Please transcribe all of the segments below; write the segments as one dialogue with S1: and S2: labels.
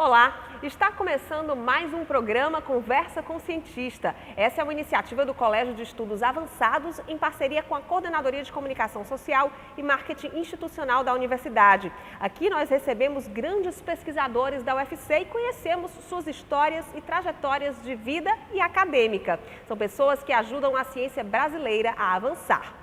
S1: Olá, está começando mais um programa Conversa com Cientista. Essa é uma iniciativa do Colégio de Estudos Avançados em parceria com a Coordenadoria de Comunicação Social e Marketing Institucional da Universidade. Aqui nós recebemos grandes pesquisadores da UFC e conhecemos suas histórias e trajetórias de vida e acadêmica. São pessoas que ajudam a ciência brasileira a avançar.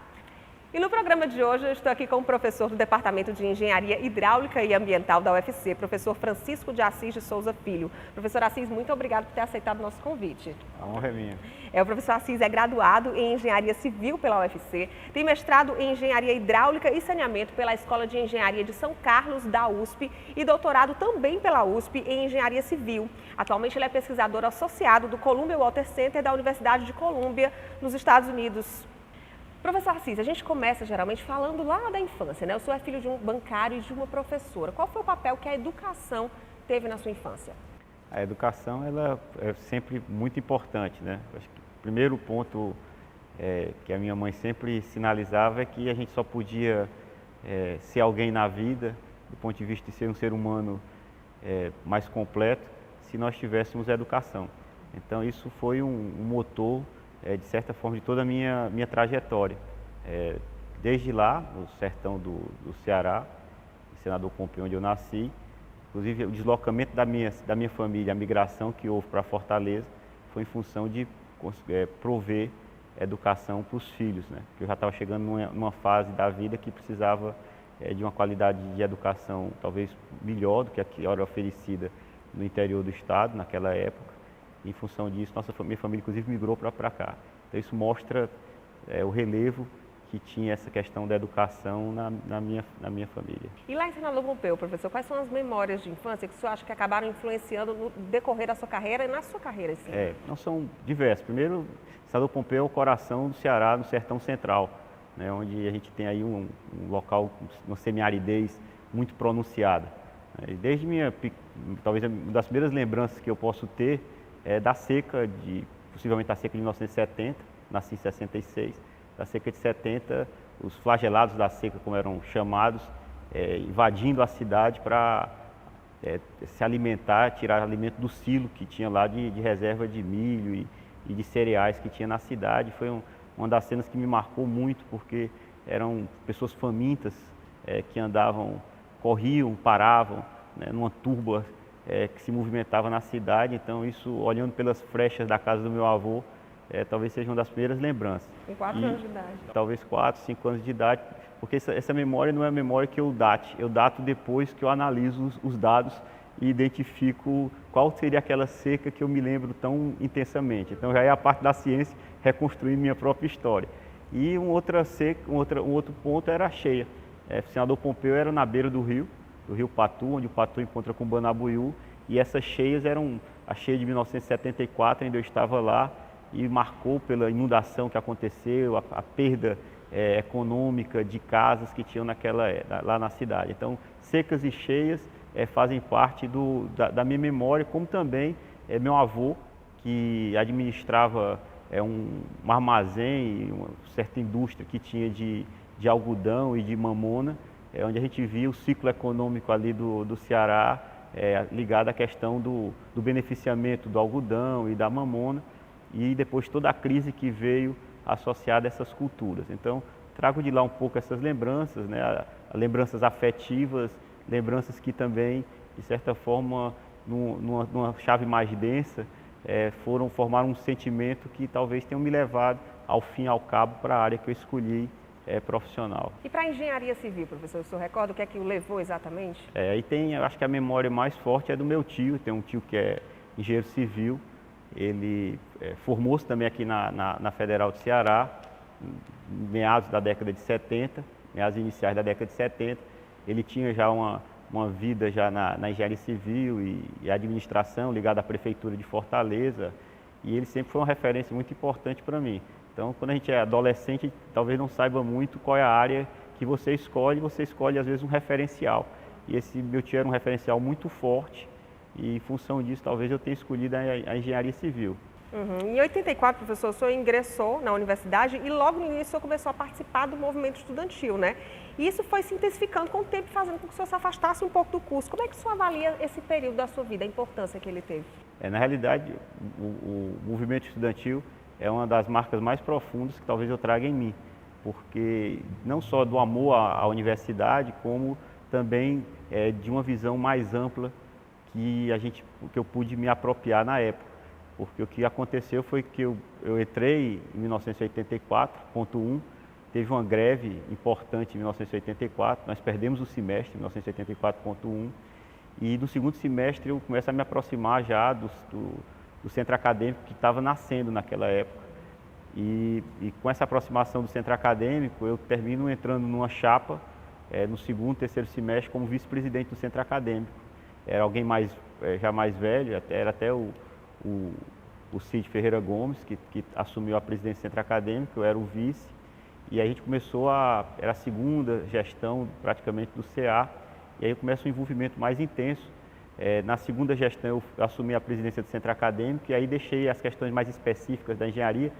S1: E no programa de hoje eu estou aqui com o professor do Departamento de Engenharia Hidráulica e Ambiental da UFC, professor Francisco de Assis de Souza Filho. Professor Assis, muito obrigado por ter aceitado o nosso convite.
S2: A honra é minha.
S1: O professor Assis é graduado em Engenharia Civil pela UFC, tem mestrado em Engenharia Hidráulica e Saneamento pela Escola de Engenharia de São Carlos, da USP, e doutorado também pela USP em Engenharia Civil. Atualmente ele é pesquisador associado do Columbia Water Center da Universidade de Columbia, nos Estados Unidos. Professor Assis, a gente começa geralmente falando lá da infância, né? O senhor é filho de um bancário e de uma professora. Qual foi o papel que a educação teve na sua infância?
S2: A educação ela é sempre muito importante, né? Acho que o primeiro ponto que a minha mãe sempre sinalizava é que a gente só podia ser alguém na vida, do ponto de vista de ser um ser humano mais completo, se nós tivéssemos educação. Então isso foi um motor, de certa forma, de toda a minha trajetória. Desde lá, no sertão do Ceará, Senador Pompeu, onde eu nasci, inclusive o deslocamento da minha família, a migração que houve para Fortaleza, foi em função de prover educação para os filhos, né? Porque eu já estava chegando numa fase da vida que precisava de uma qualidade de educação talvez melhor do que a que era oferecida no interior do estado, naquela época. Em função disso, minha família, inclusive, migrou para cá. Então, isso mostra o relevo que tinha essa questão da educação na minha família.
S1: E lá em Senador Pompeu, professor, quais são as memórias de infância que o senhor acha que acabaram influenciando no decorrer da sua carreira e na sua carreira, sim?
S2: Não são diversos. Primeiro, Senador Pompeu é o coração do Ceará, no sertão central, né, onde a gente tem aí um local, uma semiaridez muito pronunciada. Desde talvez uma das primeiras lembranças que eu posso ter da seca, possivelmente a seca de 1970, nasci em 66, da seca de 70, os flagelados da seca, como eram chamados, invadindo a cidade para se alimentar, tirar alimento do silo que tinha lá de reserva de milho e de cereais que tinha na cidade. Foi uma das cenas que me marcou muito, porque eram pessoas famintas que andavam, corriam, paravam, né, numa turba que se movimentava na cidade. Então isso, olhando pelas frechas da casa do meu avô, talvez seja uma das primeiras lembranças.
S1: Com 4 anos de idade.
S2: Talvez 4, 5 anos de idade, porque essa memória não é a memória que eu dato depois que eu analiso os dados e identifico qual seria aquela seca que eu me lembro tão intensamente. Então já é a parte da ciência reconstruir minha própria história. E um outro ponto era a cheia. O Senador Pompeu era na beira do rio Patu, onde o Patu encontra com o Banabuiú, e essas cheias eram a cheia de 1974, ainda eu estava lá, e marcou pela inundação que aconteceu, a perda econômica de casas que tinham lá na cidade. Então, secas e cheias fazem parte da minha memória, como também meu avô, que administrava um armazém, uma certa indústria que tinha de algodão e de mamona, onde a gente via o ciclo econômico ali do Ceará ligado à questão do beneficiamento do algodão e da mamona, e depois toda a crise que veio associada a essas culturas. Então, trago de lá um pouco essas lembranças, né, lembranças afetivas, lembranças que também, de certa forma, numa chave mais densa, formaram um sentimento que talvez tenham me levado, ao fim e ao cabo, para a área que eu escolhi profissional.
S1: E para a engenharia civil, professor, o senhor recorda o que é que o levou exatamente?
S2: Aí eu acho que a memória mais forte é do meu tio. Tem um tio que é engenheiro civil, ele formou-se também aqui na Federal do Ceará, meados da década de 70, meados iniciais da década de 70. Ele tinha já uma vida já na engenharia civil e administração ligada à prefeitura de Fortaleza, e ele sempre foi uma referência muito importante para mim. Então, quando a gente é adolescente, talvez não saiba muito qual é a área que você escolhe às vezes um referencial. E esse meu tio era um referencial muito forte, e em função disso talvez eu tenha escolhido a engenharia civil.
S1: Em 84, professor, o senhor ingressou na universidade e logo no início o senhor começou a participar do movimento estudantil, né? E isso foi se intensificando com o tempo, fazendo com que o senhor se afastasse um pouco do curso. Como é que o senhor avalia esse período da sua vida, a importância que ele teve?
S2: Na realidade, o movimento estudantil é uma das marcas mais profundas que talvez eu traga em mim, porque não só do amor à universidade, como também de uma visão mais ampla que eu pude me apropriar na época. Porque o que aconteceu foi que eu entrei em 1984.1, teve uma greve importante em 1984, nós perdemos o semestre em 1984.1, e no segundo semestre eu começo a me aproximar já do centro acadêmico que estava nascendo naquela época. E com essa aproximação do centro acadêmico, eu termino entrando numa chapa no segundo, terceiro semestre como vice-presidente do centro acadêmico. Era alguém já mais velho, era até o Cid Ferreira Gomes, que assumiu a presidência do centro acadêmico, eu era o vice, e aí a gente começou era a segunda gestão praticamente do CA, e aí começa um envolvimento mais intenso. Na segunda gestão eu assumi a presidência do centro acadêmico, e aí deixei as questões mais específicas da engenharia,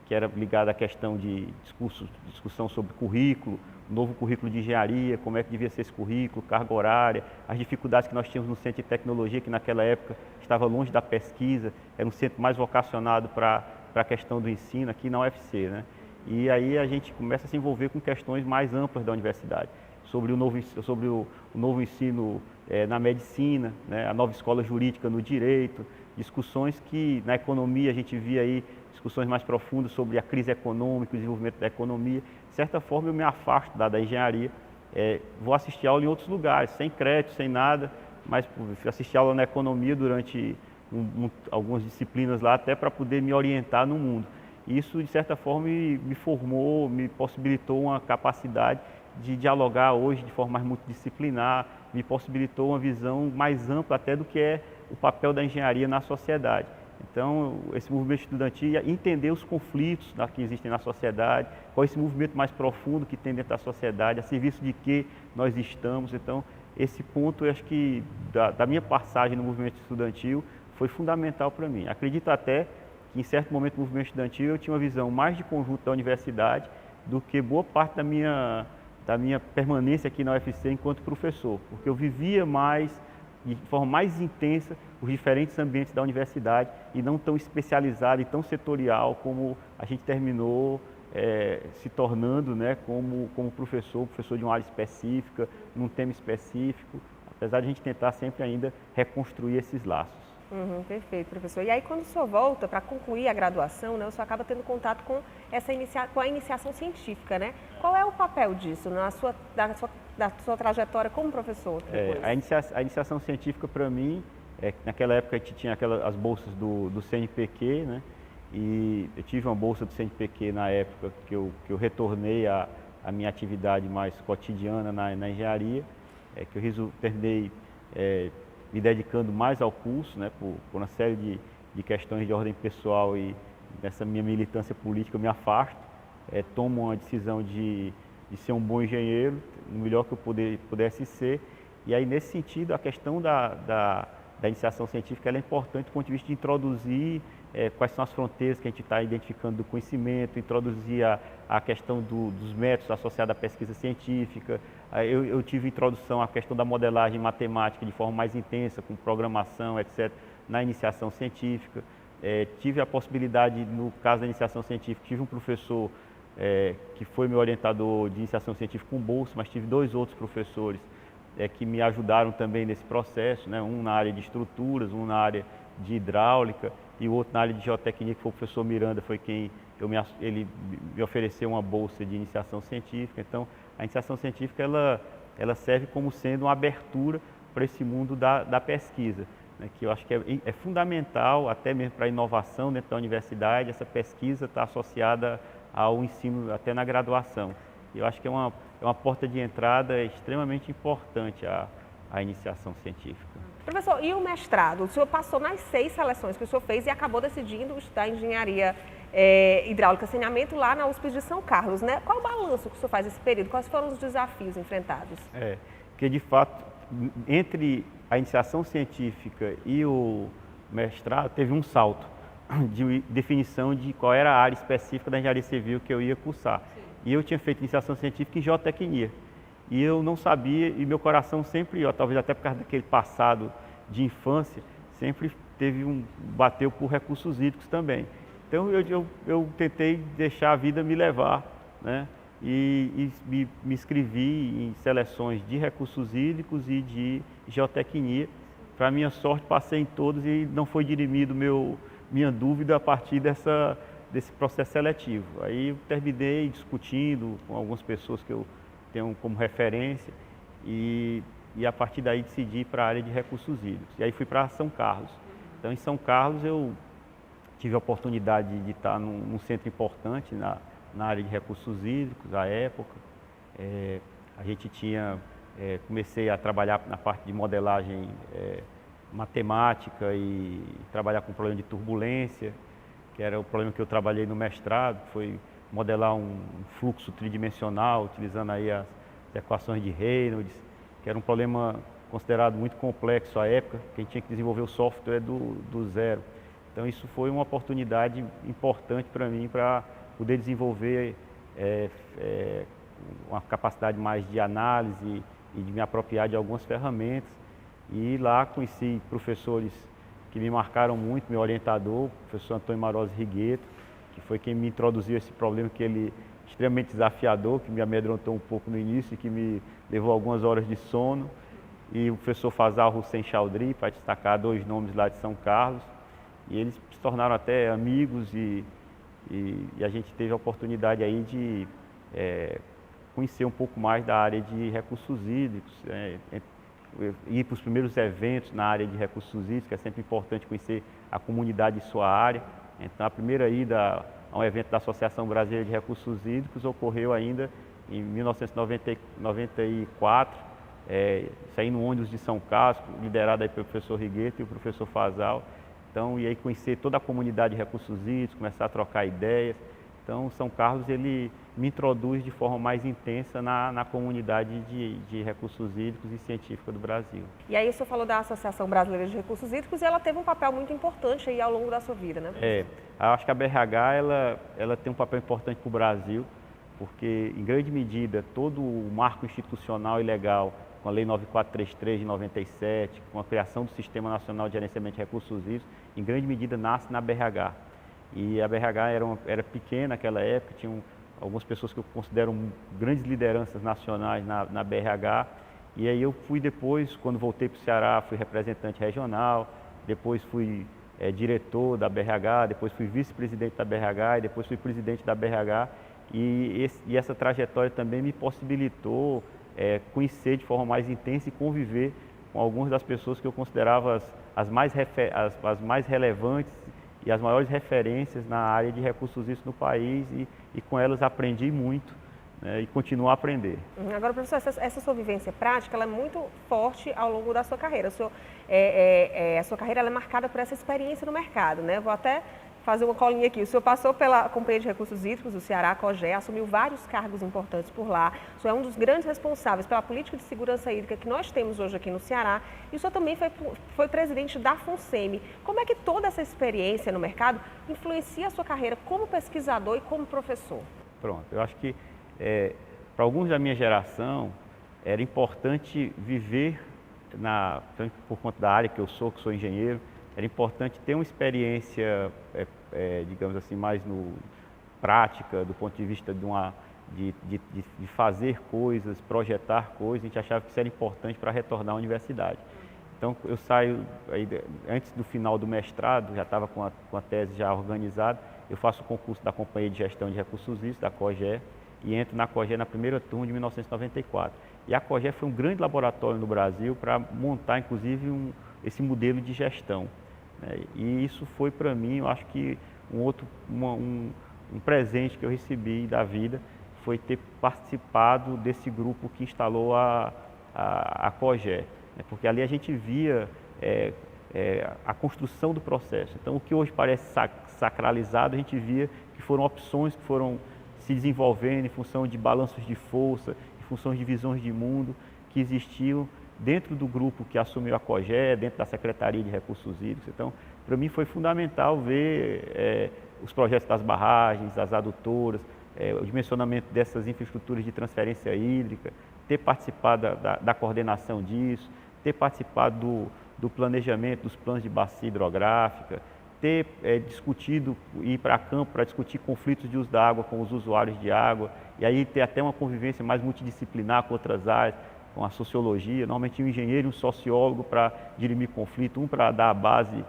S2: que era ligada à questão de discussão sobre currículo, novo currículo de engenharia, como é que devia ser esse currículo, carga horária, as dificuldades que nós tínhamos no centro de tecnologia, que naquela época estava longe da pesquisa, era um centro mais vocacionado para a questão do ensino aqui na UFC, né? E aí a gente começa a se envolver com questões mais amplas da universidade, sobre o novo ensino na medicina, né? A nova escola jurídica no direito, discussões que na economia a gente via aí, discussões mais profundas sobre a crise econômica, o desenvolvimento da economia. De certa forma eu me afasto da engenharia, vou assistir aula em outros lugares, sem crédito, sem nada, mas assisti aula na economia durante algumas disciplinas lá, até para poder me orientar no mundo. Isso, de certa forma, me formou, me possibilitou uma capacidade de dialogar hoje de forma mais multidisciplinar, me possibilitou uma visão mais ampla até do que é o papel da engenharia na sociedade. Então, esse movimento estudantil, entender os conflitos que existem na sociedade, qual é esse movimento mais profundo que tem dentro da sociedade, a serviço de que nós estamos. Então, esse ponto, eu acho que da minha passagem no movimento estudantil foi fundamental para mim. Acredito até que, em certo momento do movimento estudantil, eu tinha uma visão mais de conjunto da universidade do que boa parte da minha permanência aqui na UFC enquanto professor, porque eu vivia de forma mais intensa os diferentes ambientes da universidade e não tão especializado e tão setorial como a gente terminou se tornando, né, como professor de uma área específica, num tema específico, apesar de a gente tentar sempre ainda reconstruir esses laços.
S1: Perfeito, professor. E aí, quando o senhor volta para concluir a graduação, né, o senhor acaba tendo contato com a iniciação científica, né? Qual é o papel disso da sua trajetória como professor?
S2: A iniciação científica, para mim, naquela época a gente tinha as bolsas do CNPq, né? E eu tive uma bolsa do CNPq na época que eu retornei à minha atividade mais cotidiana na engenharia, que eu terminei me dedicando mais ao curso, né, por uma série de questões de ordem pessoal, e nessa minha militância política eu me afasto, tomo uma decisão de ser um bom engenheiro, o melhor que eu pudesse ser. E aí, nesse sentido, a questão da iniciação científica ela é importante do ponto de vista de introduzir quais são as fronteiras que a gente está identificando do conhecimento, introduzir a questão dos métodos associados à pesquisa científica. Eu tive introdução à questão da modelagem matemática de forma mais intensa, com programação, etc., na iniciação científica. Tive a possibilidade, no caso da iniciação científica, tive um professor que foi meu orientador de iniciação científica com bolsa, mas tive 2 outros professores que me ajudaram também nesse processo, né? Um na área de estruturas, um na área de hidráulica e o outro na área de geotecnia, que foi o professor Miranda, foi quem ele me ofereceu uma bolsa de iniciação científica. Então, a iniciação científica ela serve como sendo uma abertura para esse mundo da pesquisa, né? Que eu acho que é fundamental, até mesmo para a inovação dentro da universidade. Essa pesquisa está associada ao ensino até na graduação. Eu acho que é uma porta de entrada extremamente importante a iniciação científica.
S1: Professor, e o mestrado? O senhor passou nas 6 seleções que o senhor fez e acabou decidindo estudar engenharia hidráulica e saneamento lá na USP de São Carlos, né? Qual o balanço que o senhor faz nesse período? Quais foram os desafios enfrentados?
S2: Porque de fato, entre a iniciação científica e o mestrado, teve um salto, de definição de qual era a área específica da engenharia civil que eu ia cursar.
S1: Sim.
S2: E eu tinha feito iniciação científica em geotecnia. E eu não sabia, e meu coração sempre, ó, talvez até por causa daquele passado de infância, sempre bateu por recursos hídricos também. Então eu tentei deixar a vida me levar, né? E me inscrevi em seleções de recursos hídricos e de geotecnia. Para minha sorte, passei em todos e não foi dirimido minha dúvida a partir desse processo seletivo. Aí eu terminei discutindo com algumas pessoas que eu tenho como referência e a partir daí decidi ir para a área de recursos hídricos. E aí fui para São Carlos. Então em São Carlos eu tive a oportunidade de estar num centro importante na área de recursos hídricos à época. A gente comecei a trabalhar na parte de modelagem matemática e trabalhar com problema de turbulência, que era o problema que eu trabalhei no mestrado, foi modelar um fluxo tridimensional, utilizando aí as equações de Reynolds, que era um problema considerado muito complexo à época, quem tinha que desenvolver o software do zero. Então isso foi uma oportunidade importante para mim, para poder desenvolver uma capacidade mais de análise e de me apropriar de algumas ferramentas. E lá conheci professores que me marcaram muito, meu orientador, o professor Antônio Marosi Rigueto, que foi quem me introduziu esse problema que ele extremamente desafiador, que me amedrontou um pouco no início e que me levou algumas horas de sono. E o professor Fazal Hussein Chaudhry, para destacar dois nomes lá de São Carlos. E eles se tornaram até amigos e a gente teve a oportunidade aí de conhecer um pouco mais da área de recursos hídricos, ir para os primeiros eventos na área de recursos hídricos, que é sempre importante conhecer a comunidade de sua área. Então a primeira ida a um evento da Associação Brasileira de Recursos Hídricos ocorreu ainda em 1994, saindo no ônibus de São Carlos, liderado aí pelo professor Rigueto e o professor Fazal. Então, e aí conhecer toda a comunidade de recursos hídricos, começar a trocar ideias. Então, São Carlos, ele me introduz de forma mais intensa na comunidade de recursos hídricos e científica do Brasil.
S1: E aí, o senhor falou da Associação Brasileira de Recursos Hídricos e ela teve um papel muito importante aí ao longo da sua vida, né, professor?
S2: Acho que a BRH, ela tem um papel importante para o Brasil, porque, em grande medida, todo o marco institucional e legal, com a Lei 9433 de 97, com a criação do Sistema Nacional de Gerenciamento de Recursos Hídricos, em grande medida nasce na BRH. E a BRH era pequena naquela época, tinham algumas pessoas que eu considero grandes lideranças nacionais na BRH. E aí eu fui depois, quando voltei para o Ceará, fui representante regional, depois fui diretor da BRH, depois fui vice-presidente da BRH e depois fui presidente da BRH. E essa trajetória também me possibilitou conhecer de forma mais intensa e conviver com algumas das pessoas que eu considerava as mais relevantes e as maiores referências na área de recursos hídricos no país e com elas aprendi muito, né, e continuo a aprender.
S1: Agora, professor, essa sua vivência prática ela é muito forte ao longo da sua carreira. A sua carreira ela é marcada por essa experiência no mercado, né? Vou até fazer uma colinha aqui. O senhor passou pela Companhia de Recursos Hídricos do Ceará, COGE, assumiu vários cargos importantes por lá. O senhor é um dos grandes responsáveis pela política de segurança hídrica que nós temos hoje aqui no Ceará. E o senhor também foi presidente da FUNSEMI. Como é que toda essa experiência no mercado influencia a sua carreira como pesquisador e como professor?
S2: Pronto, eu acho que para alguns da minha geração era importante viver, por conta da área que sou engenheiro, era importante ter uma experiência, digamos assim, mais prática, do ponto de vista de fazer coisas, projetar coisas. A gente achava que isso era importante para retornar à universidade. Então, eu saio, antes do final do mestrado, já estava com a tese já organizada, eu faço o concurso da Companhia de Gestão de Recursos Hídricos, da COGE, e entro na COGE na primeira turma de 1994. E a COGE foi um grande laboratório no Brasil para montar, inclusive, esse modelo de gestão. E isso foi para mim, eu acho que um presente que eu recebi da vida foi ter participado desse grupo que instalou a COGE, né? Porque ali a gente via a construção do processo. Então, o que hoje parece sacralizado, a gente via que foram opções que foram se desenvolvendo em função de balanços de força, em função de visões de mundo que existiam dentro do grupo que assumiu a COGE, dentro da Secretaria de Recursos Hídricos. Então, para mim foi fundamental ver os projetos das barragens, das adutoras, o dimensionamento dessas infraestruturas de transferência hídrica, ter participado da coordenação disso, ter participado do planejamento dos planos de bacia hidrográfica, ter discutido, ir para campo para discutir conflitos de uso da água com os usuários de água, e aí ter até uma convivência mais multidisciplinar com outras áreas, com a sociologia, normalmente um engenheiro e um sociólogo para dirimir conflito, um para dar a base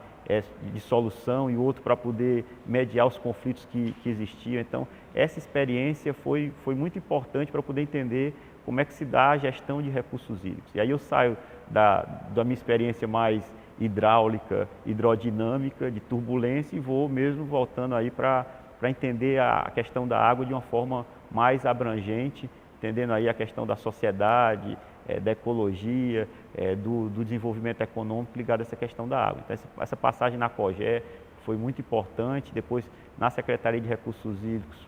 S2: de solução e outro para poder mediar os conflitos que existiam. Então, essa experiência foi muito importante para poder entender como é que se dá a gestão de recursos hídricos. E aí eu saio da minha experiência mais hidráulica, hidrodinâmica, de turbulência, e vou mesmo voltando aí para entender a questão da água de uma forma mais abrangente, entendendo aí a questão da sociedade, da ecologia, do desenvolvimento econômico ligado a essa questão da água. Então, essa passagem na COGÉ foi muito importante. Depois, na Secretaria de Recursos Hídricos,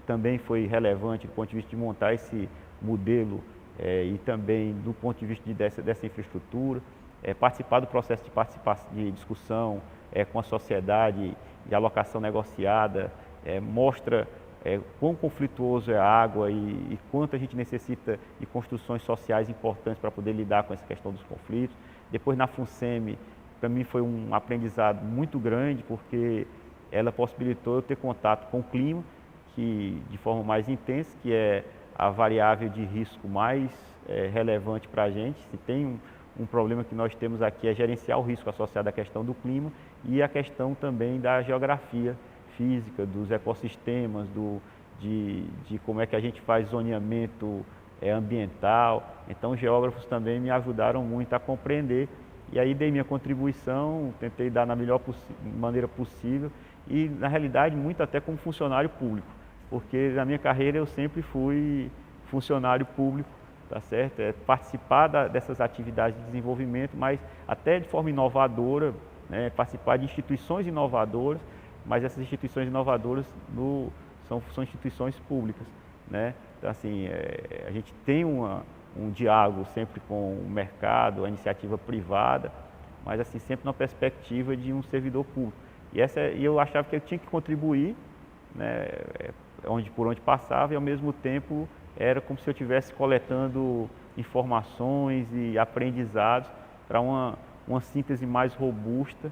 S2: também foi relevante do ponto de vista de montar esse modelo e também do ponto de vista dessa infraestrutura. Participar do processo de discussão com a sociedade, de alocação negociada, mostra quão conflituoso é a água e quanto a gente necessita de construções sociais importantes para poder lidar com essa questão dos conflitos. Depois, na FUNSEMI, para mim foi um aprendizado muito grande, porque ela possibilitou eu ter contato com o clima, que de forma mais intensa, que é a variável de risco mais relevante para a gente. Se tem um problema que nós temos aqui é gerenciar o risco associado à questão do clima e a questão também da geografia física, dos ecossistemas, de como é que a gente faz zoneamento ambiental. Então, os geógrafos também me ajudaram muito a compreender, e aí dei minha contribuição, tentei dar na melhor maneira possível, e na realidade muito até como funcionário público, porque na minha carreira eu sempre fui funcionário público, tá certo? Participar dessas atividades de desenvolvimento, mas até de forma inovadora, né? Participar de instituições inovadoras, mas essas instituições inovadoras são instituições públicas, né? Então, assim, a gente tem um diálogo sempre com o mercado, a iniciativa privada, mas assim, sempre na perspectiva de um servidor público. E eu achava que eu tinha que contribuir, né, por onde passava, e ao mesmo tempo era como se eu estivesse coletando informações e aprendizados para uma síntese mais robusta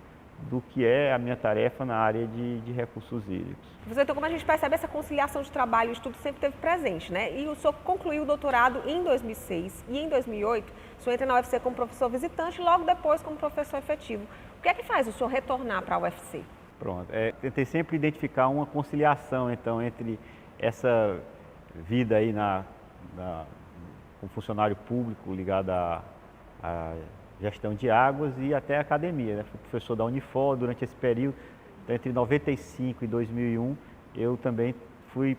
S2: do que é a minha tarefa na área de recursos hídricos.
S1: Então, como a gente percebe, essa conciliação de trabalho e estudo sempre esteve presente, né? E o senhor concluiu o doutorado em 2006 e em 2008, o senhor entra na UFC como professor visitante e logo depois como professor efetivo. O que é que faz o senhor retornar para a UFC?
S2: Pronto, tentei sempre identificar uma conciliação, então, entre essa vida aí como funcionário público ligado à gestão de águas e até a academia, né? Fui professor da Unifor durante esse período, então, entre 95 e 2001, eu também fui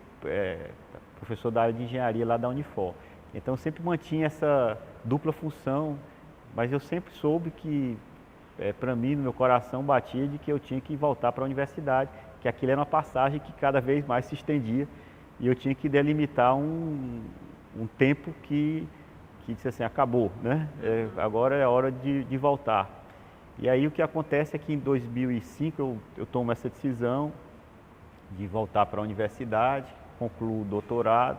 S2: professor da área de engenharia lá da Unifor. Então, sempre mantinha essa dupla função, mas eu sempre soube que, para mim, no meu coração, batia de que eu tinha que voltar para a universidade, que aquilo era uma passagem que cada vez mais se estendia e eu tinha que delimitar um tempo que disse assim, acabou, né? Agora é a hora de voltar. E aí o que acontece é que em 2005 eu tomo essa decisão de voltar para a universidade, concluo o doutorado,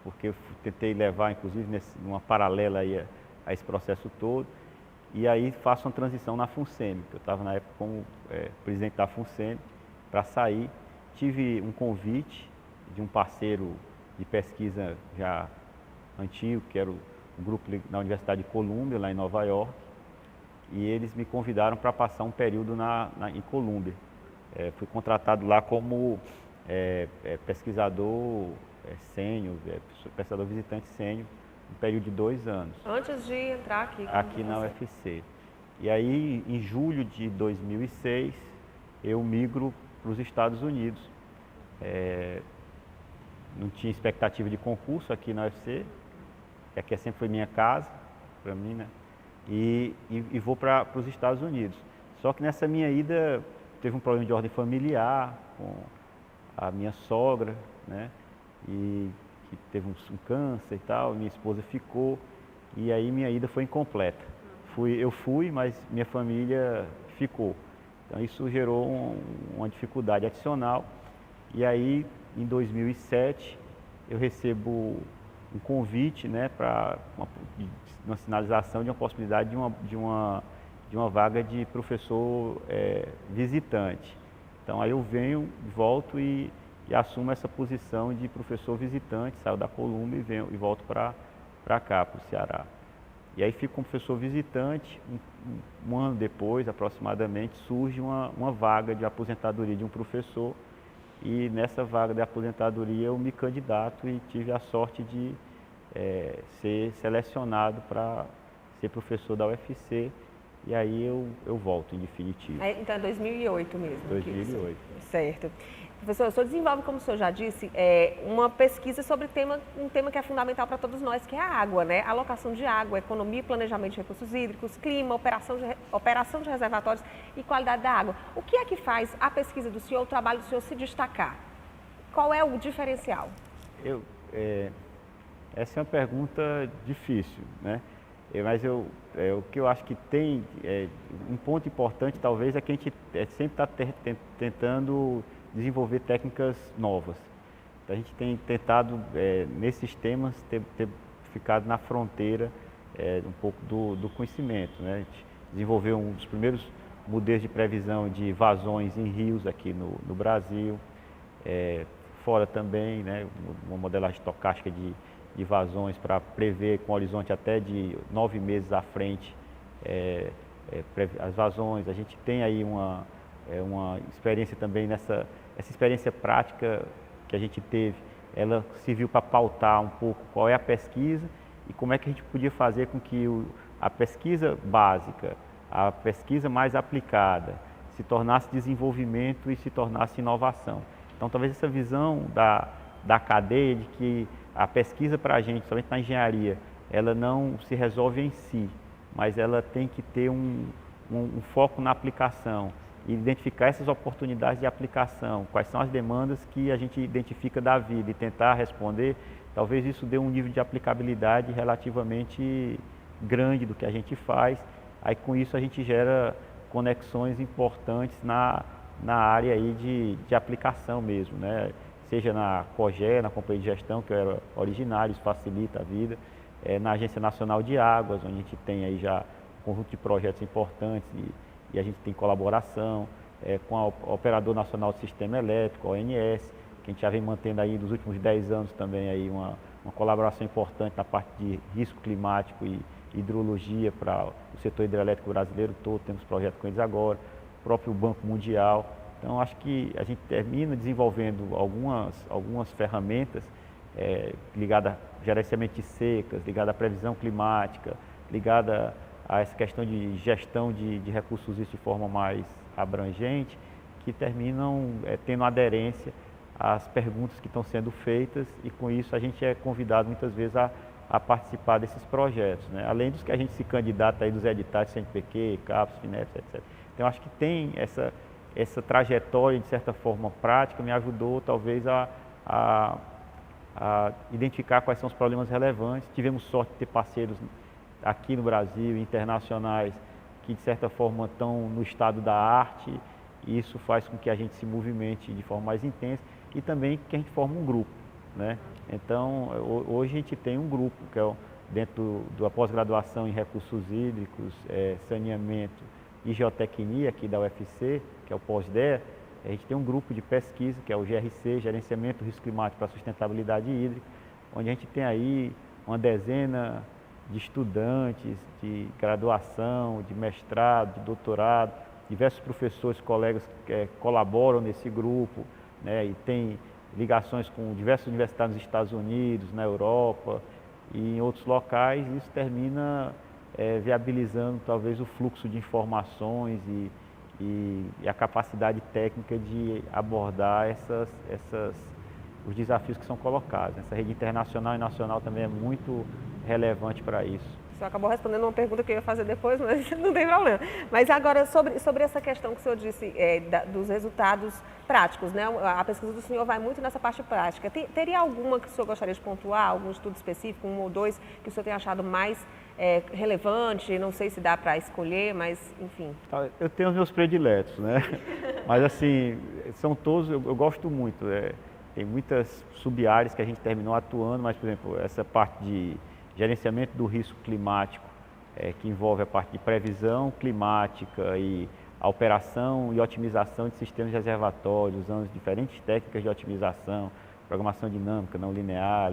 S2: porque eu tentei levar, inclusive, numa paralela aí a esse processo todo, e aí faço uma transição na FUNSEMI, que eu estava na época como presidente da FUNSEMI, para sair. Tive um convite de um parceiro de pesquisa já antigo, que era um grupo na Universidade de Columbia, lá em Nova York, e eles me convidaram para passar um período em Columbia. Fui contratado lá como pesquisador sênior, pesquisador visitante sênior, um período de 2 anos.
S1: Antes de entrar
S2: aqui na UFC. E aí, em julho de 2006, eu migro para os Estados Unidos. Não tinha expectativa de concurso aqui na UFC, que aqui sempre foi minha casa, para mim, né? E vou para os Estados Unidos. Só que nessa minha ida, teve um problema de ordem familiar com a minha sogra, né? E que teve um câncer e tal, minha esposa ficou, e aí minha ida foi incompleta. Eu fui, mas minha família ficou. Então isso gerou uma dificuldade adicional. E aí, em 2007, eu recebo um convite, né, para uma sinalização de uma possibilidade de uma vaga de professor visitante. Então aí eu venho, volto e assumo essa posição de professor visitante, saio da Columbia e volto para cá, para o Ceará. E aí fico como professor visitante, um ano depois, aproximadamente, surge uma vaga de aposentadoria de um professor. E nessa vaga de aposentadoria eu me candidato e tive a sorte de ser selecionado para ser professor da UFC. E aí eu volto em definitivo.
S1: Então é 2008 mesmo?
S2: 2008.
S1: Certo. Professor, o senhor desenvolve, como o senhor já disse, uma pesquisa sobre um tema que é fundamental para todos nós, que é a água, né? Alocação de água, economia e planejamento de recursos hídricos, clima, operação de reservatórios e qualidade da água. O que é que faz a pesquisa do senhor, o trabalho do senhor se destacar? Qual é o diferencial?
S2: Essa é uma pergunta difícil, né? Mas o que eu acho que tem, um ponto importante talvez é que a gente sempre está tentando desenvolver técnicas novas. Então, a gente tem tentado, nesses temas, ter ficado na fronteira um pouco do conhecimento, né? A gente desenvolveu um dos primeiros modelos de previsão de vazões em rios aqui no Brasil, fora também, né? Uma modelagem estocástica de vazões para prever com horizonte até de 9 meses à frente as vazões. A gente tem aí uma experiência também essa experiência prática que a gente teve, ela serviu para pautar um pouco qual é a pesquisa e como é que a gente podia fazer com que a pesquisa básica, a pesquisa mais aplicada, se tornasse desenvolvimento e se tornasse inovação. Então, talvez essa visão da cadeia de que a pesquisa para a gente, somente na engenharia, ela não se resolve em si, mas ela tem que ter um foco na aplicação e identificar essas oportunidades de aplicação, quais são as demandas que a gente identifica da vida e tentar responder. Talvez isso dê um nível de aplicabilidade relativamente grande do que a gente faz. Aí com isso a gente gera conexões importantes na área aí de aplicação mesmo, né? Seja na COGE, na Companhia de Gestão, que eu era originário, isso facilita a vida, na Agência Nacional de Águas, onde a gente tem aí já um conjunto de projetos importantes e a gente tem colaboração com a Operador Nacional do Sistema Elétrico, a ONS, que a gente já vem mantendo aí nos últimos 10 anos também aí uma colaboração importante na parte de risco climático e hidrologia para o setor hidrelétrico brasileiro todo, temos projeto com eles agora, o próprio Banco Mundial. Então, acho que a gente termina desenvolvendo algumas ferramentas ligadas a gerenciamento de secas, ligadas à previsão climática, ligadas a essa questão de gestão de recursos de forma mais abrangente, que terminam tendo aderência às perguntas que estão sendo feitas e, com isso, a gente é convidado muitas vezes a participar desses projetos, né? Além dos que a gente se candidata aí dos editais CNPq, CAPES, FINEP, etc. Então, acho que tem essa trajetória, de certa forma, prática, me ajudou talvez a identificar quais são os problemas relevantes. Tivemos sorte de ter parceiros aqui no Brasil, internacionais, que de certa forma estão no estado da arte, e isso faz com que a gente se movimente de forma mais intensa e também que a gente forme um grupo, né? Então, hoje a gente tem um grupo, que é dentro da pós-graduação em recursos hídricos, saneamento e geotecnia aqui da UFC, que é o pós-DEA. A gente tem um grupo de pesquisa, que é o GRC, Gerenciamento do Risco Climático para a Sustentabilidade Hídrica, onde a gente tem aí uma dezena de estudantes de graduação, de mestrado, de doutorado, diversos professores, colegas que colaboram nesse grupo, né, e tem ligações com diversas universidades nos Estados Unidos, na Europa e em outros locais, e isso termina viabilizando talvez o fluxo de informações e a capacidade técnica de abordar os desafios que são colocados. Essa rede internacional e nacional também é muito relevante para isso.
S1: O senhor acabou respondendo uma pergunta que eu ia fazer depois, mas não tem problema. Mas agora, sobre essa questão que o senhor disse, dos resultados práticos, né? A pesquisa do senhor vai muito nessa parte prática. Teria alguma que o senhor gostaria de pontuar, algum estudo específico, um ou dois, que o senhor tenha achado mais relevante, não sei se dá para escolher, mas enfim.
S2: Eu tenho os meus prediletos, né? Mas assim, são todos, eu gosto muito. Tem muitas sub-áreas que a gente terminou atuando, mas, por exemplo, essa parte de gerenciamento do risco climático, que envolve a parte de previsão climática e a operação e otimização de sistemas reservatórios, usando diferentes técnicas de otimização, programação dinâmica, não linear,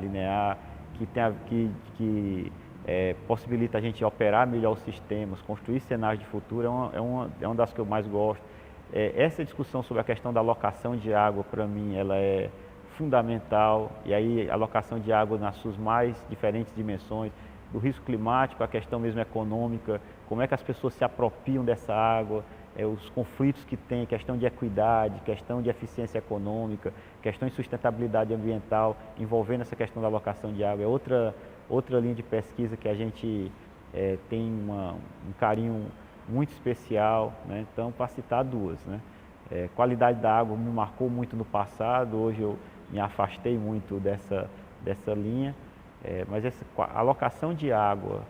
S2: que possibilita a gente operar melhor os sistemas, construir cenários de futuro, é uma das que eu mais gosto. Essa discussão sobre a questão da alocação de água, para mim, ela é fundamental, e aí a alocação de água nas suas mais diferentes dimensões, do risco climático, a questão mesmo econômica, como é que as pessoas se apropriam dessa água, os conflitos que tem, questão de equidade, questão de eficiência econômica, questão de sustentabilidade ambiental, envolvendo essa questão da alocação de água, é outra linha de pesquisa que a gente tem um carinho muito especial, né? Então, para citar duas, né? Qualidade da água me marcou muito no passado, hoje eu me afastei muito dessa linha, mas essa alocação de água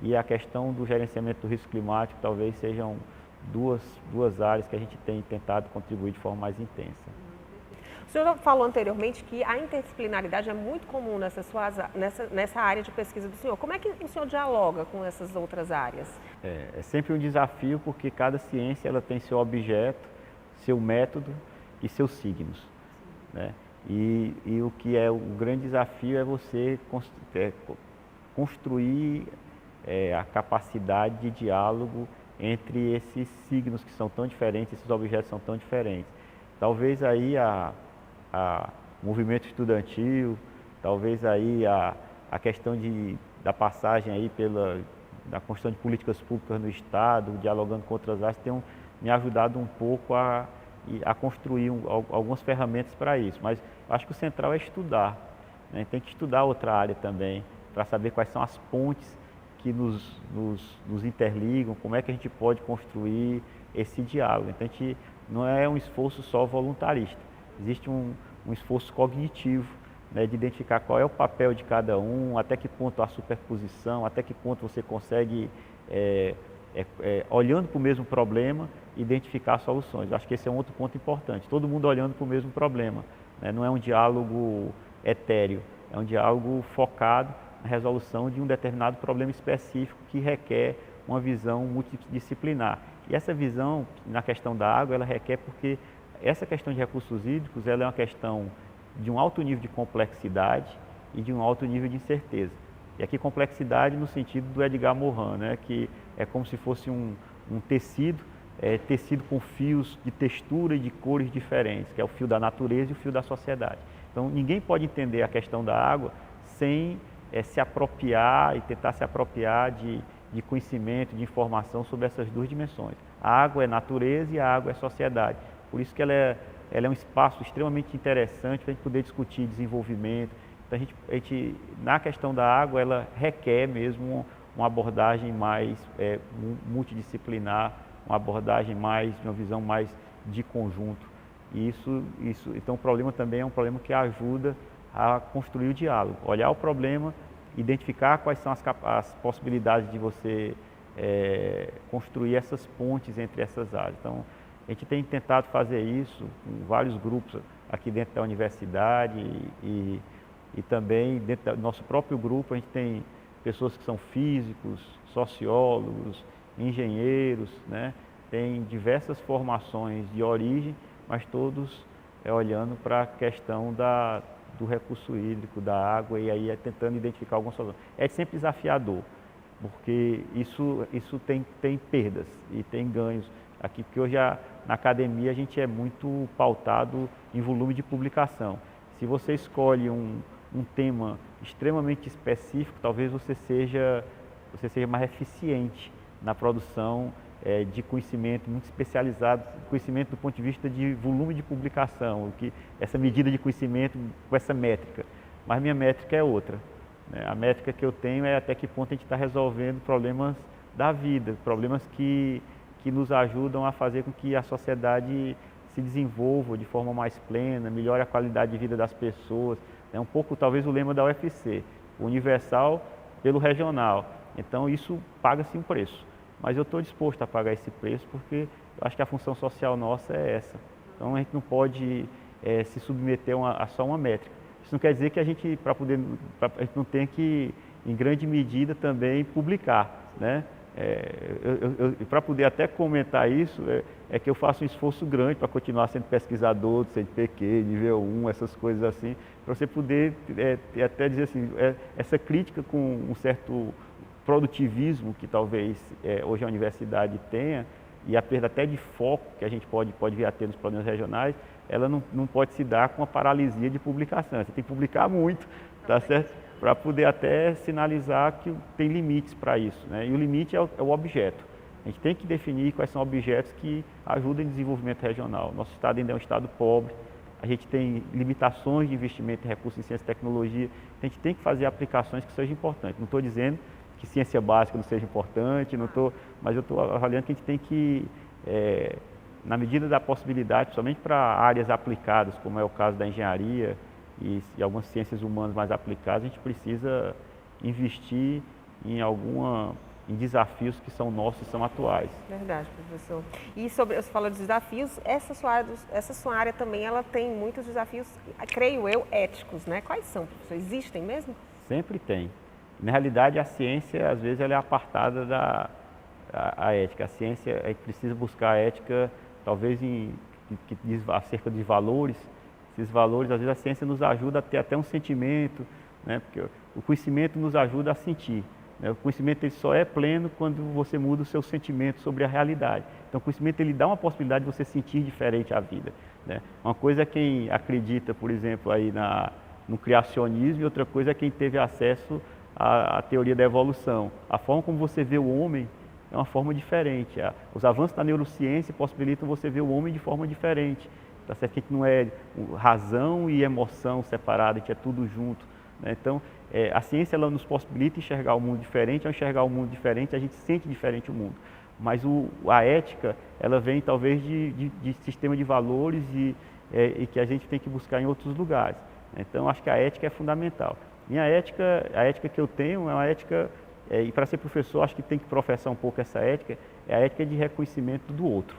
S2: e a questão do gerenciamento do risco climático talvez sejam duas áreas que a gente tem tentado contribuir de forma mais intensa.
S1: O senhor falou anteriormente que a interdisciplinaridade é muito comum nessa área de pesquisa do senhor. Como é que o senhor dialoga com essas outras áreas?
S2: É sempre um desafio, porque cada ciência ela tem seu objeto, seu método e seus signos, né? E o que é o grande desafio é você construir a capacidade de diálogo entre esses signos que são tão diferentes, esses objetos são tão diferentes. Talvez aí o movimento estudantil, talvez aí a questão da passagem aí da construção de políticas públicas no Estado, dialogando com outras áreas, tenham me ajudado um pouco a construir algumas ferramentas para isso. Mas acho que o central é estudar, né? Tem que estudar outra área também, para saber quais são as pontes que nos interligam, como é que a gente pode construir esse diálogo. Então, não é um esforço só voluntarista, existe um esforço cognitivo, né, de identificar qual é o papel de cada um, até que ponto há superposição, até que ponto você consegue, olhando para o mesmo problema, identificar soluções. Eu acho que esse é um outro ponto importante, todo mundo olhando para o mesmo problema, né? Não é um diálogo etéreo, é um diálogo focado na resolução de um determinado problema específico que requer uma visão multidisciplinar. E essa visão, na questão da água, ela requer porque essa questão de recursos hídricos, ela é uma questão de um alto nível de complexidade e de um alto nível de incerteza. E aqui complexidade no sentido do Edgar Morin, né, que é como se fosse um tecido, tecido com fios de textura e de cores diferentes, que é o fio da natureza e o fio da sociedade. Então, ninguém pode entender a questão da água sem se apropriar e tentar se apropriar de conhecimento, de informação sobre essas duas dimensões. A água é natureza e a água é sociedade. Por isso que ela é um espaço extremamente interessante para a gente poder discutir desenvolvimento. Então, a gente, na questão da água, ela requer mesmo uma abordagem mais multidisciplinar, uma abordagem uma visão mais de conjunto. E então o problema também é um problema que ajuda a construir o diálogo, olhar o problema, identificar quais são as possibilidades de você construir essas pontes entre essas áreas. Então, a gente tem tentado fazer isso com vários grupos aqui dentro da universidade e também dentro do nosso próprio grupo a gente tem pessoas que são físicos, sociólogos, engenheiros, né? Tem diversas formações de origem, mas todos olhando para a questão do recurso hídrico, da água, e aí tentando identificar algumas soluções. É sempre desafiador, porque isso tem perdas e tem ganhos aqui, porque hoje na academia a gente é muito pautado em volume de publicação. Se você escolhe um tema extremamente específico, talvez você seja mais eficiente na produção de conhecimento muito especializado, conhecimento do ponto de vista de volume de publicação, essa medida de conhecimento com essa métrica. Mas minha métrica é outra, né? A métrica que eu tenho é até que ponto a gente está resolvendo problemas da vida, problemas que nos ajudam a fazer com que a sociedade se desenvolva de forma mais plena, melhore a qualidade de vida das pessoas. É um pouco, talvez, o lema da UFC, o universal pelo regional. Então isso paga-se um preço. Mas eu estou disposto a pagar esse preço porque eu acho que a função social nossa é essa. Então a gente não pode se submeter a só uma métrica. Isso não quer dizer que a gente, a gente não tenha que, em grande medida, também publicar, né? Para poder até comentar isso, é que eu faço um esforço grande para continuar sendo pesquisador do CNPq, nível 1, essas coisas assim, para você poder até dizer assim, essa crítica com um certo produtivismo que talvez hoje a universidade tenha, e a perda até de foco que a gente pode vir a ter nos problemas regionais, ela não pode se dar com a paralisia de publicação. Você tem que publicar muito, tá certo? Para poder até sinalizar que tem limites para isso, né? E o limite é o objeto. A gente tem que definir quais são objetos que ajudam em desenvolvimento regional. Nosso estado ainda é um estado pobre, a gente tem limitações de investimento em recursos em ciência e tecnologia, a gente tem que fazer aplicações que sejam importantes. Não estou dizendo que ciência básica não seja importante, mas eu estou avaliando que a gente tem que, na medida da possibilidade, principalmente para áreas aplicadas, como é o caso da engenharia e algumas ciências humanas mais aplicadas, a gente precisa investir em desafios que são nossos e são atuais.
S1: Verdade, professor. E você falou dos desafios, essa sua área também ela tem muitos desafios, creio eu, éticos, né? Quais são, professor? Existem mesmo?
S2: Sempre tem. Na realidade, a ciência, às vezes, ela é apartada da ética. A ciência precisa buscar a ética, talvez, acerca de valores. Esses valores, às vezes, a ciência nos ajuda a ter até um sentimento, né? Porque o conhecimento nos ajuda a sentir. Né? O conhecimento ele só é pleno quando você muda o seu sentimento sobre a realidade. Então, o conhecimento ele dá uma possibilidade de você sentir diferente a vida. Né? Uma coisa é quem acredita, por exemplo, aí no criacionismo, e outra coisa é quem teve acesso à teoria da evolução. A forma como você vê o homem é uma forma diferente. Os avanços da neurociência possibilitam você ver o homem de forma diferente. Tá certo? Que não é razão e emoção separada, que é tudo junto. Né? Então, a ciência ela nos possibilita enxergar o mundo diferente. Ao enxergar o mundo diferente, a gente sente diferente o mundo. Mas a ética, ela vem talvez de sistema de valores e que a gente tem que buscar em outros lugares. Então, acho que a ética é fundamental. A ética que eu tenho é uma ética, e para ser professor, acho que tem que professar um pouco essa ética, é a ética de reconhecimento do outro.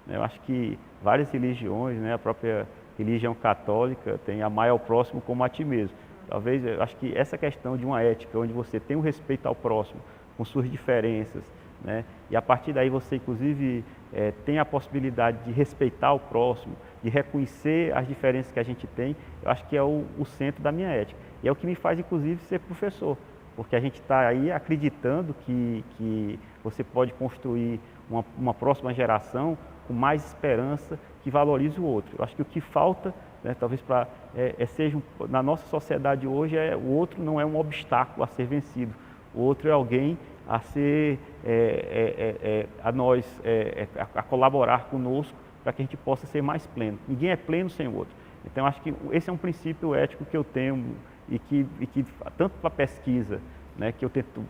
S2: Eu acho que várias religiões, né, a própria religião católica tem amar ao próximo como a ti mesmo. Talvez, eu acho que essa questão de uma ética onde você tem um respeito ao próximo, com suas diferenças, né, e a partir daí você, inclusive, tem a possibilidade de respeitar o próximo, de reconhecer as diferenças que a gente tem, eu acho que é o centro da minha ética. E é o que me faz, inclusive, ser professor, porque a gente está aí acreditando que você pode construir uma próxima geração com mais esperança, que valorize o outro. Eu acho que o que falta, né, talvez na nossa sociedade hoje, o outro não é um obstáculo a ser vencido. O outro é alguém a ser, a colaborar conosco para que a gente possa ser mais pleno. Ninguém é pleno sem o outro. Então, acho que esse é um princípio ético que eu tenho e que tanto para a pesquisa, né, que eu tento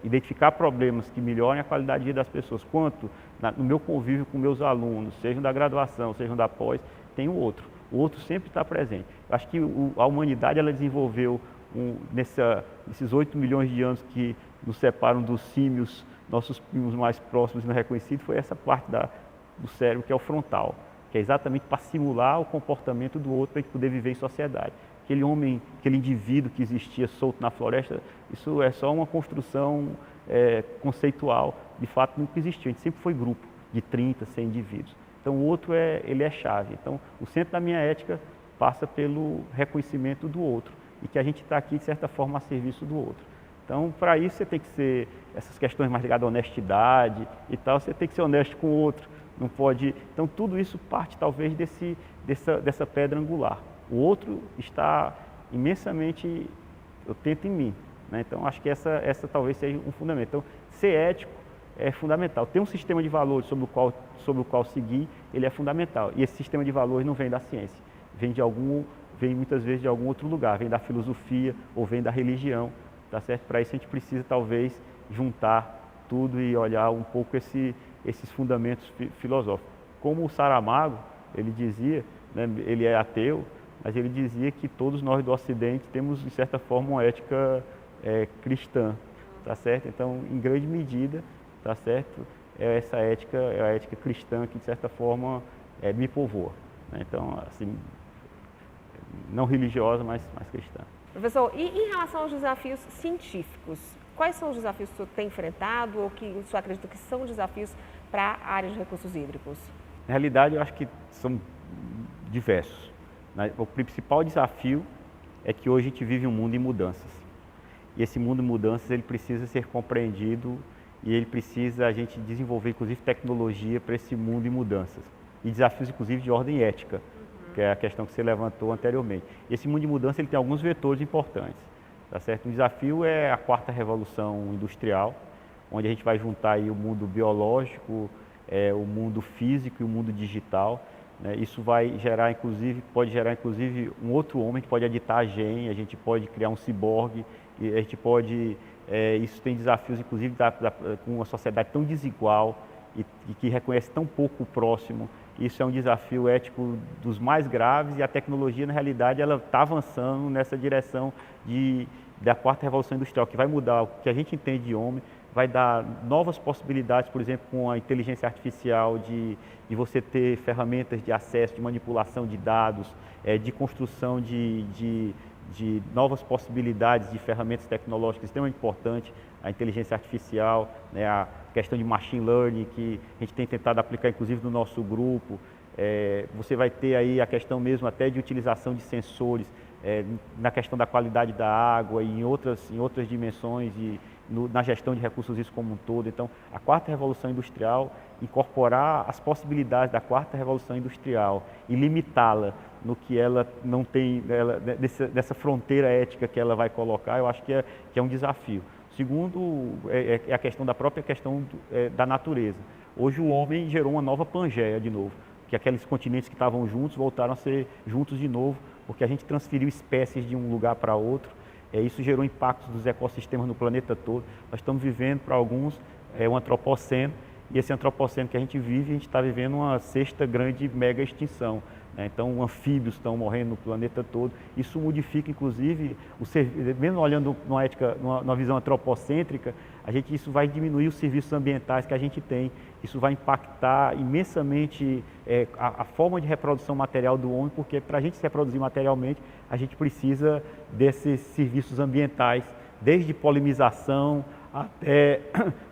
S2: identificar problemas que melhorem a qualidade de vida das pessoas, quanto no meu convívio com meus alunos, sejam da graduação, sejam da pós, tem o outro. O outro sempre está presente. Eu acho que a humanidade ela desenvolveu, nesses 8 milhões de anos que nos separam dos símios, nossos primos mais próximos e não reconhecidos, foi essa parte do cérebro que é o frontal, que é exatamente para simular o comportamento do outro para a gente poder viver em sociedade. Aquele homem, aquele indivíduo que existia solto na floresta, isso é só uma construção conceitual. De fato, nunca existiu. A gente sempre foi grupo de 30, 100 indivíduos. Então, o outro ele é chave. Então, o centro da minha ética passa pelo reconhecimento do outro e que a gente está aqui, de certa forma, a serviço do outro. Então, para isso, você tem que ser, essas questões mais ligadas à honestidade e tal, você tem que ser honesto com o outro. Não pode... Então, tudo isso parte, talvez, dessa pedra angular. O outro está imensamente, eu tento em mim. Né? Então, acho que essa talvez seja um fundamento. Então, ser ético é fundamental. Ter um sistema de valores sobre o qual seguir, ele é fundamental. E esse sistema de valores não vem da ciência. Vem muitas vezes de algum outro lugar. Vem da filosofia ou vem da religião. Tá certo? Para isso, a gente precisa, talvez, juntar tudo e olhar um pouco esses fundamentos filosóficos. Como o Saramago, ele dizia, né, ele é ateu, mas ele dizia que todos nós do Ocidente temos, de certa forma, uma ética cristã. tá certo? Então, em grande medida, tá certo? É a ética cristã que, de certa forma, me povoa, né? Então, assim, não religiosa, mas cristã.
S1: Professor, e em relação aos desafios científicos, quais são os desafios que o senhor tem enfrentado ou que o senhor acredita que são desafios para a área de recursos hídricos?
S2: Na realidade, eu acho que são diversos, né? O principal desafio é que hoje a gente vive um mundo em mudanças. E esse mundo em mudanças, ele precisa ser compreendido e ele precisa a gente desenvolver, inclusive, tecnologia para esse mundo em mudanças. E desafios, inclusive, de ordem ética, que é a questão que você levantou anteriormente. Esse mundo de mudança ele tem alguns vetores importantes, tá certo? Um desafio é a quarta revolução industrial, onde a gente vai juntar aí o mundo biológico, o mundo físico e o mundo digital, né? Isso vai gerar, inclusive, pode gerar, inclusive, um outro homem que pode editar a gente pode criar um ciborgue, e a gente pode, isso tem desafios, inclusive, com uma sociedade tão desigual e que reconhece tão pouco o próximo. Isso é um desafio ético dos mais graves e a tecnologia, na realidade, ela está avançando nessa direção da quarta revolução industrial, que vai mudar o que a gente entende de homem, vai dar novas possibilidades, por exemplo, com a inteligência artificial, de você ter ferramentas de acesso, de manipulação de dados, de construção de novas possibilidades de ferramentas tecnológicas extremamente importantes, a inteligência artificial, né, a questão de machine learning, que a gente tem tentado aplicar inclusive no nosso grupo. Você vai ter aí a questão mesmo até de utilização de sensores na questão da qualidade da água e em outras dimensões e na gestão de recursos hídricos como um todo. Então, a quarta revolução industrial, incorporar as possibilidades da quarta revolução industrial e limitá-la no que ela não tem, dessa fronteira ética que ela vai colocar, eu acho que é um desafio. Segundo, é a questão da própria questão da natureza. Hoje o homem gerou uma nova Pangeia de novo, que aqueles continentes que estavam juntos voltaram a ser juntos de novo, porque a gente transferiu espécies de um lugar para outro. Isso gerou impactos dos ecossistemas no planeta todo. Nós estamos vivendo, para alguns, um antropoceno, e esse antropoceno que a gente vive, a gente está vivendo uma sexta grande mega extinção. Então, anfíbios estão morrendo no planeta todo. Isso modifica, inclusive, mesmo olhando numa ética, numa visão antropocêntrica, isso vai diminuir os serviços ambientais que a gente tem. Isso vai impactar imensamente a forma de reprodução material do homem, porque para a gente se reproduzir materialmente, a gente precisa desses serviços ambientais, desde polinização até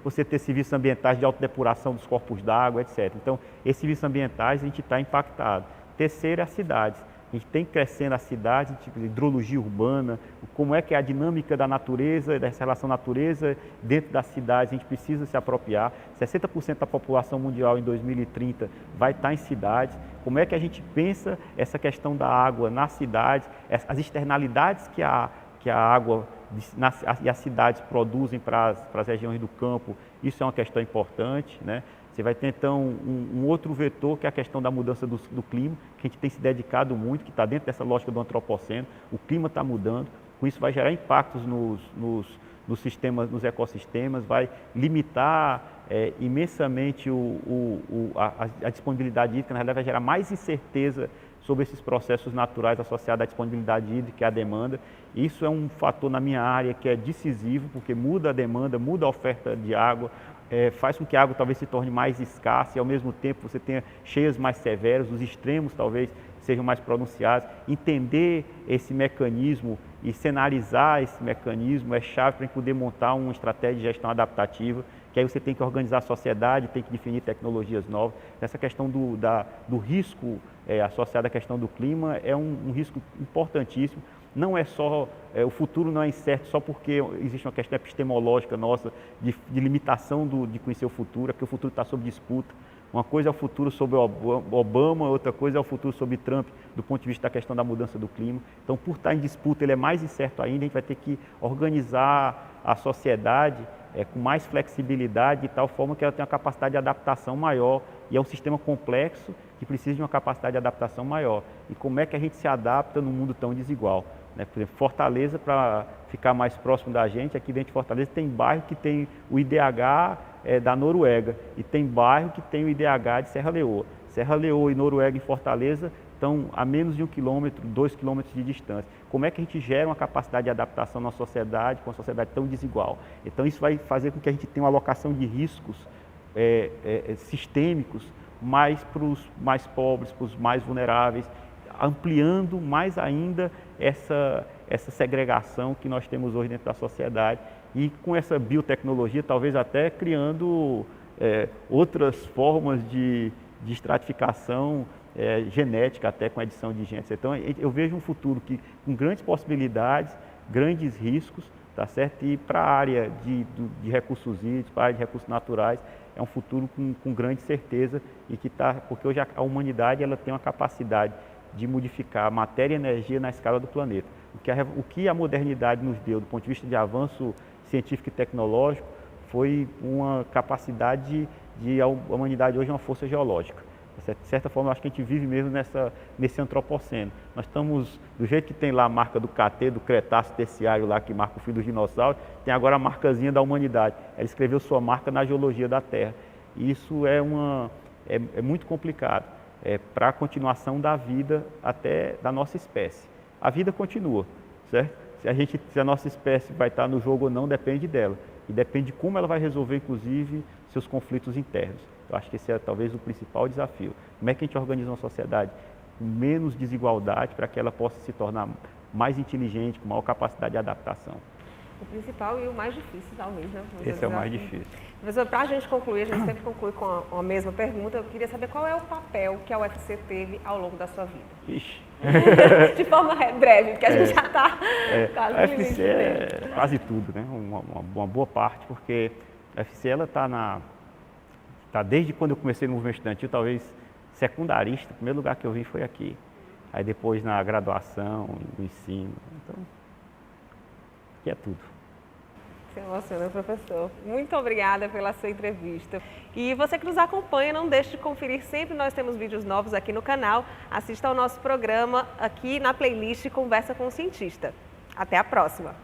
S2: você ter serviços ambientais de autodepuração dos corpos d'água, etc. Então, esses serviços ambientais a gente está impactado. Terceiro é as cidades. A gente tem crescendo as cidades, tipo de hidrologia urbana, como é que é a dinâmica da natureza, dessa relação natureza dentro das cidades, a gente precisa se apropriar. 60% da população mundial em 2030 vai estar em cidades. Como é que a gente pensa essa questão da água nas cidades, as externalidades que a água e as cidades produzem para as regiões do campo, isso é uma questão importante, né? Você vai ter, então, um outro vetor, que é a questão da mudança do clima, que a gente tem se dedicado muito, que está dentro dessa lógica do antropoceno. O clima está mudando, com isso vai gerar impactos nos sistemas, nos ecossistemas, vai limitar imensamente a disponibilidade hídrica, na realidade vai gerar mais incerteza sobre esses processos naturais associados à disponibilidade hídrica e à demanda. Isso é um fator na minha área que é decisivo, porque muda a demanda, muda a oferta de água, faz com que a água talvez se torne mais escassa e ao mesmo tempo você tenha cheias mais severas, os extremos talvez sejam mais pronunciados. Entender esse mecanismo e cenarizar esse mecanismo é chave para poder montar uma estratégia de gestão adaptativa, que aí você tem que organizar a sociedade, tem que definir tecnologias novas. Essa questão do risco associado à questão do clima é um risco importantíssimo. Não é só, o futuro não é incerto só porque existe uma questão epistemológica nossa de limitação de conhecer o futuro, é porque o futuro está sob disputa. Uma coisa é o futuro sobre Obama, outra coisa é o futuro sobre Trump, do ponto de vista da questão da mudança do clima. Então, por estar em disputa, ele é mais incerto ainda, a gente vai ter que organizar a sociedade com mais flexibilidade, de tal forma que ela tenha uma capacidade de adaptação maior, e é um sistema complexo que precisa de uma capacidade de adaptação maior. E como é que a gente se adapta num mundo tão desigual? Por exemplo, Fortaleza, para ficar mais próximo da gente, aqui dentro de Fortaleza tem bairro que tem o IDH da Noruega e tem bairro que tem o IDH de Serra Leoa. Serra Leoa e Noruega em Fortaleza estão a menos de 1 quilômetro, 2 quilômetros de distância. Como é que a gente gera uma capacidade de adaptação na sociedade, com uma sociedade tão desigual? Então isso vai fazer com que a gente tenha uma alocação de riscos sistêmicos mais para os mais pobres, para os mais vulneráveis, ampliando mais ainda essa segregação que nós temos hoje dentro da sociedade e com essa biotecnologia talvez até criando outras formas de estratificação genética, até com edição de genes. Então eu vejo um futuro com grandes possibilidades, grandes riscos, tá certo? E para a área de recursos hídricos, para a área de recursos naturais, é um futuro com grande certeza e porque hoje a humanidade ela tem uma capacidade de modificar a matéria e energia na escala do planeta. O que a modernidade nos deu do ponto de vista de avanço científico e tecnológico foi uma capacidade a humanidade hoje é uma força geológica. De certa forma, eu acho que a gente vive mesmo nesse antropoceno. Nós estamos, do jeito que tem lá a marca do KT, do Cretáceo Terciário lá, que marca o fim dos dinossauros, tem agora a marcazinha da humanidade. Ela escreveu sua marca na geologia da Terra. E isso é muito complicado para a continuação da vida até da nossa espécie. A vida continua, certo? Se a nossa espécie vai estar no jogo ou não, depende dela. E depende de como ela vai resolver, inclusive, seus conflitos internos. Eu acho que esse é talvez o principal desafio. Como é que a gente organiza uma sociedade com menos desigualdade para que ela possa se tornar mais inteligente, com maior capacidade de adaptação?
S1: O principal e o mais difícil, talvez, né?
S2: Esse é o mais difícil.
S1: Professor, para a gente concluir, a gente sempre conclui com a mesma pergunta. Eu queria saber qual é o papel que a UFC teve ao longo da sua vida.
S2: Ixi.
S1: De forma breve, porque a gente já está quase
S2: a UFC é quase tudo, né? Uma boa parte, porque a UFC ela está desde quando eu comecei no movimento estudantil, talvez secundarista. O primeiro lugar que eu vim foi aqui. Aí depois na graduação, no ensino. Então, aqui é tudo.
S1: Se emociona, professor. Muito obrigada pela sua entrevista. E você que nos acompanha, não deixe de conferir. Sempre nós temos vídeos novos aqui no canal. Assista ao nosso programa aqui na playlist Conversa com o Cientista. Até a próxima!